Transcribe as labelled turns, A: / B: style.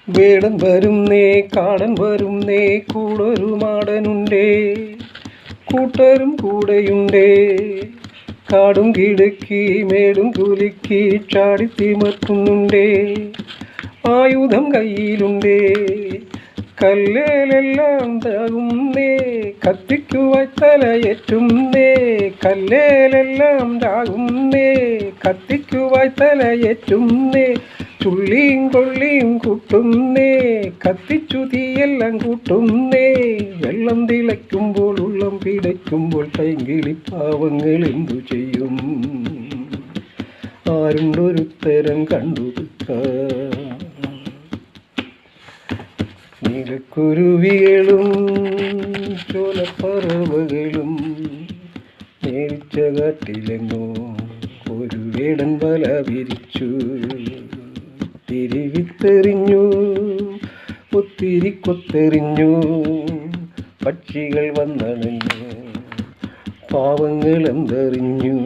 A: വേടൻ വരുന്നേ കാടൻ വരുന്നേ കൂടൊരു മാടനുണ്ടേ കൂട്ടരും കൂടെയുണ്ടേ കാടും കിടക്കി മേടും കുലുക്കി ചാടിത്തിമർത്തുന്നുണ്ടേ ആയുധം കയ്യിലുണ്ടേ കല്ലേലെല്ലാം താകുന്നേ കത്തിക്കുവായി തലയേറ്റുന്നേ കല്ലേലെല്ലാം താകുന്നേ കത്തിക്കുവായി തലയേറ്റുന്നേ ചുള്ളിയും കൊള്ളിയും കൂട്ടുന്നേ കത്തിച്ചു തീയെല്ലാം കൂട്ടുന്നേ വെള്ളം തിളയ്ക്കുമ്പോൾ ഉള്ളം പിടയ്ക്കുമ്പോൾ പൈങ്കിളി പാവങ്ങൾ എന്തു ചെയ്യും ആരുണ്ടൊരുത്തരം കണ്ടുതുക്കാൻ നീലക്കുരുവികളും ചോലപ്പറവകളും നേരിച്ച കാട്ടിലെങ്ങോ ഒരു വേടൻ വല വിരിച്ചു തിരിവിത്തെറിഞ്ഞു ഒത്തിരി കൊത്തെറിഞ്ഞു പക്ഷികൾ വന്നണഞ്ഞു പാവങ്ങൾ എന്തെറിഞ്ഞു